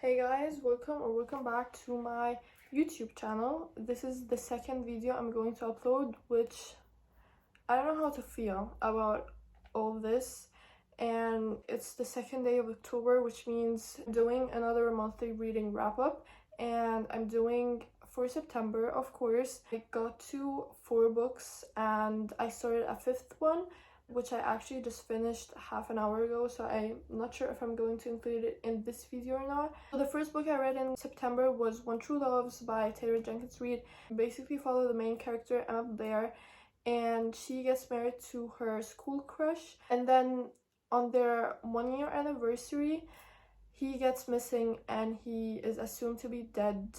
Hey guys, welcome back to my YouTube channel. This is the second video I'm going to upload, which I don't know how to feel about all this. And it's the second day of October, which means I'm doing another monthly reading wrap-up, and I'm doing for September, of course. I got to 4 books and I started a 5th one, which I actually just finished half an hour ago, so I'm not sure if I'm going to include it in this video or not. So the first book I read in September was One True Loves by Taylor Jenkins Reid. Basically follow the main character, Emma Blair, and she gets married to her school crush, and then on their 1-year anniversary he gets missing and he is assumed to be dead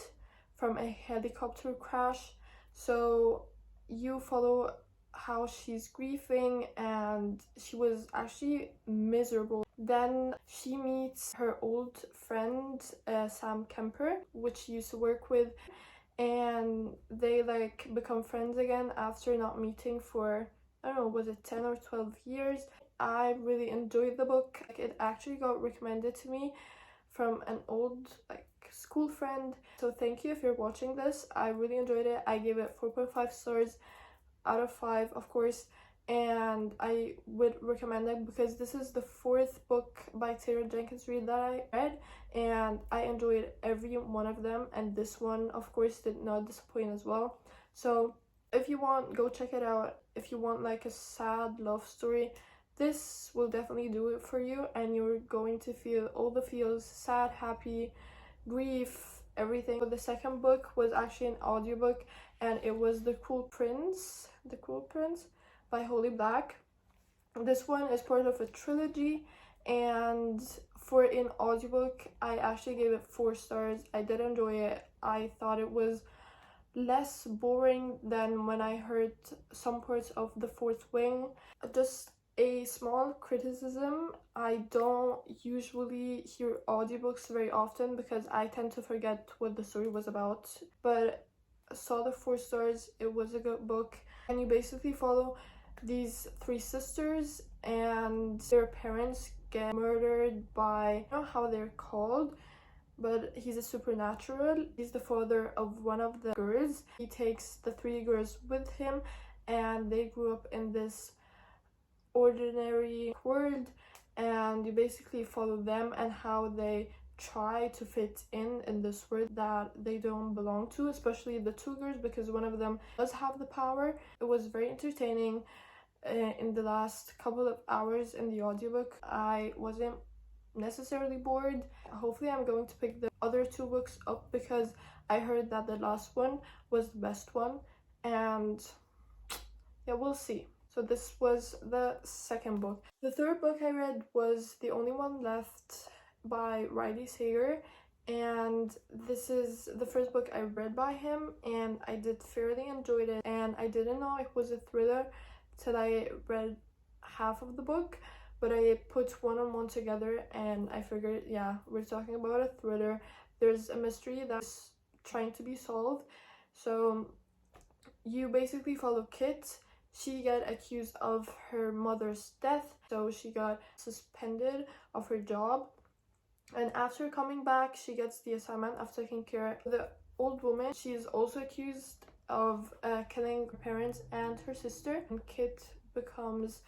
from a helicopter crash. So you follow how she's grieving, and she was actually miserable. Then she meets her old friend Sam Kemper, which she used to work with, and they become friends again after not meeting for, I don't know, was it 10 or 12 years. I really enjoyed the book. It actually got recommended to me from an old school friend, so thank you if you're watching this. I really enjoyed it. I gave it 4.5 stars out of 5, of course, and I would recommend it because this is the 4th book by Taylor Jenkins Reid that I read, and I enjoyed every one of them, and this one of course did not disappoint as well. So if you want, go check it out. If you want like a sad love story, this will definitely do it for you, and you're going to feel all the feels: sad, happy, grief, everything. But the second book was actually an audiobook, and it was The Cruel Prince by Holly Black. This one is part of a trilogy, and for an audiobook I actually gave it 4 stars. I did enjoy it. I thought it was less boring than when I heard some parts of The Fourth Wing. Just a small criticism: I don't usually hear audiobooks very often because I tend to forget what the story was about, but I saw the 4 stars. It was a good book, and you basically follow these 3 sisters, and their parents get murdered by, I don't know how they're called, but he's a supernatural. He's the father of one of the girls. He takes the 3 girls with him, and they grew up in this ordinary world, and you basically follow them and how they try to fit in this world that they don't belong to, especially the 2 girls, because one of them does have the power. It was very entertaining. In the last couple of hours in the audiobook I wasn't necessarily bored. Hopefully I'm going to pick the other 2 books up because I heard that the last one was the best one, and yeah, we'll see. So this was the second book. The third book I read was The Only One Left by Riley Sager, and this is the first book I read by him, and I did fairly enjoyed it, and I didn't know it was a thriller till I read half of the book, but I put 1 and 1 together and I figured, yeah, we're talking about a thriller. There's a mystery that's trying to be solved. So you basically follow Kit. She got accused of her mother's death, so she got suspended of her job, and after coming back she gets the assignment of taking care of the old woman. She is also accused of killing her parents and her sister, and Kit becomes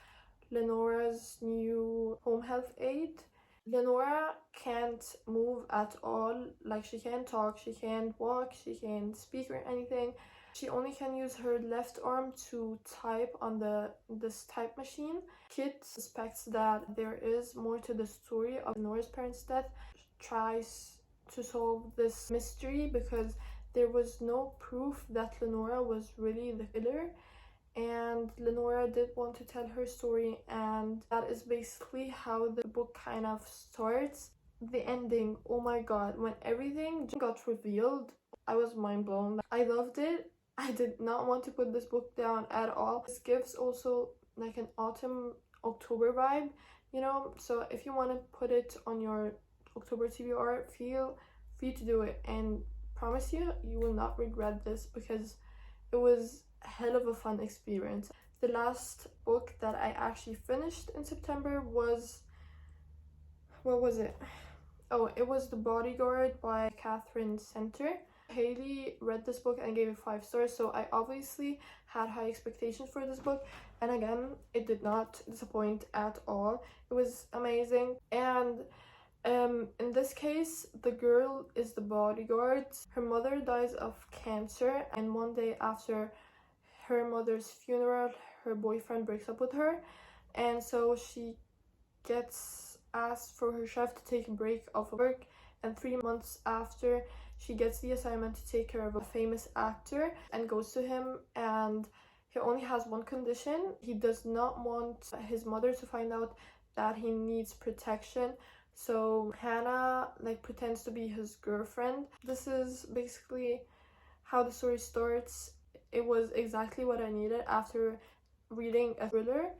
Lenora's new home health aide. Lenora can't move at all. Like, she can't talk, she can't walk, she can't speak or anything. She only can use her left arm to type on this type machine. Kit suspects that there is more to the story of Lenora's parents' death. She tries to solve this mystery because there was no proof that Lenora was really the killer, and Lenora did want to tell her story, and that is basically how the book kind of starts. The ending, oh my god, when everything got revealed, I was mind blown. I loved it. I did not want to put this book down at all. This gives also like an autumn October vibe, you know, so if you want to put it on your October TBR, feel free to do it, and promise you will not regret this because it was a hell of a fun experience. The last book that I actually finished in September was, what was it? Oh, it was The Bodyguard by Catherine Center. Haley read this book and gave it 5 stars, so I obviously had high expectations for this book, and again, it did not disappoint at all. It was amazing. And in this case, the girl is the bodyguard. Her mother dies of cancer, and one day after her mother's funeral, her boyfriend breaks up with her, and so she gets asked for her chef to take a break off of work, and 3 months after, she gets the assignment to take care of a famous actor and goes to him, and he only has one condition. He does not want his mother to find out that he needs protection. So Hannah like pretends to be his girlfriend. This is basically how the story starts. It was exactly what I needed after reading a thriller.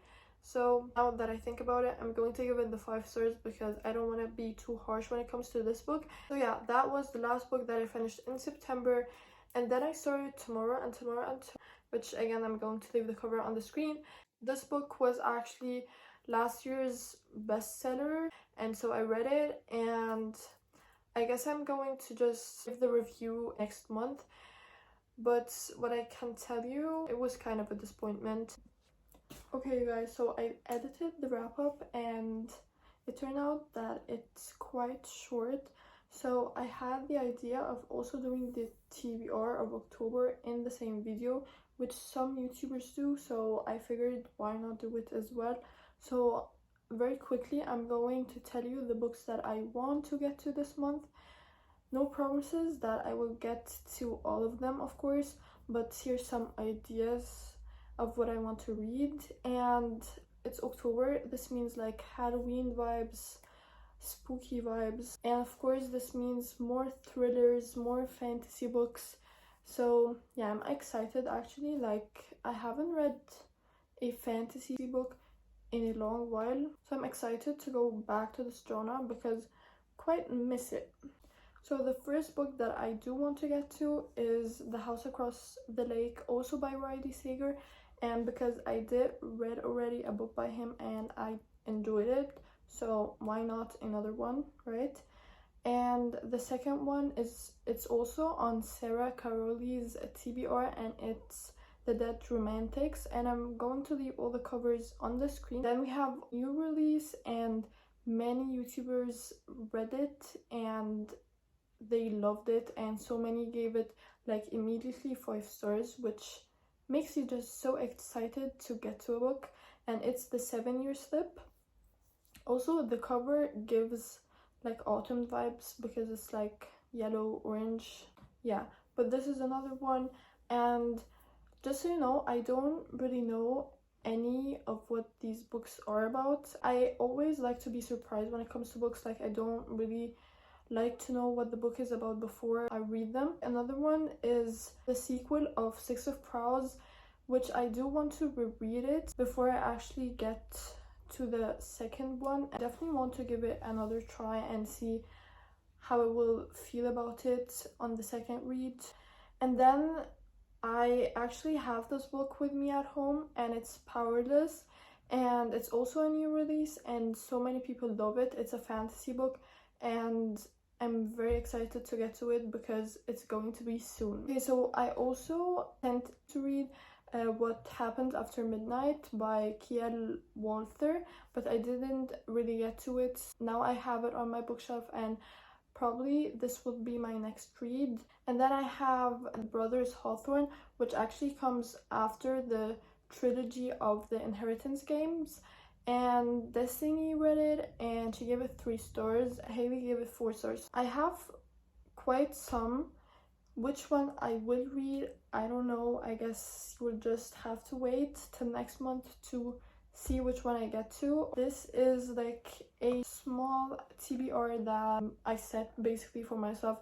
So now that I think about it, I'm going to give it the 5 stars because I don't want to be too harsh when it comes to this book. So yeah, that was the last book that I finished in September, and then I started Tomorrow and Tomorrow and Tomorrow, which again I'm going to leave the cover on the screen. This book was actually last year's bestseller, and so I read it, and I guess I'm going to just give the review next month. But what I can tell you, it was kind of a disappointment. Okay, you guys, so I edited the wrap-up and it turned out that it's quite short. So I had the idea of also doing the TBR of October in the same video, which some YouTubers do, so I figured why not do it as well. So very quickly, I'm going to tell you the books that I want to get to this month. No promises that I will get to all of them, of course, but here's some ideas of what I want to read. And it's October. This means like Halloween vibes, spooky vibes, and of course this means more thrillers, more fantasy books. So yeah, I'm excited actually. Like, I haven't read a fantasy book in a long while, so I'm excited to go back to this genre because I quite miss it. So the first book that I do want to get to is The House Across the Lake, also by Riley Sager, and because I did read already a book by him and I enjoyed it, so why not another one, right? And the second one is, it's also on Sarah Caroli's TBR, and it's The Dead Romantics, and I'm going to leave all the covers on the screen. Then we have new release, and many YouTubers read it and they loved it, and so many gave it like immediately 5 stars, which makes you just so excited to get to a book, and it's The 7-Year Slip. Also, the cover gives like autumn vibes because it's like yellow, orange, yeah, but this is another one. And just so you know, I don't really know any of what these books are about. I always like to be surprised when it comes to books. Like, I don't really like to know what the book is about before I read them. Another one is the sequel of Six of Crows, which I do want to reread it before I actually get to the second one. I definitely want to give it another try and see how I will feel about it on the second read. And then I actually have this book with me at home, and it's Powerless, and it's also a new release and so many people love it. It's a fantasy book and I'm very excited to get to it because it's going to be soon. Okay, so I also tend to read What Happened After Midnight by Kiel Walther, but I didn't really get to it. Now I have it on my bookshelf and probably this will be my next read. And then I have Brothers Hawthorne, which actually comes after the trilogy of the Inheritance games. And Destiny read it and she gave it 3 stars. Haley gave it 4 stars. I have quite some. Which one I will read, I don't know. I guess we'll just have to wait till next month to see which one I get to. This is like a small TBR that I set basically for myself.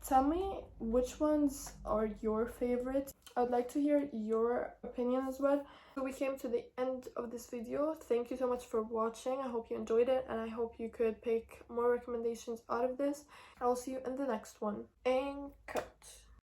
Tell me which ones are your favorites. I'd like to hear your opinion as well. So we came to the end of this video. Thank you so much for watching. I hope you enjoyed it and I hope you could pick more recommendations out of this. I'll see you in the next one. And cut.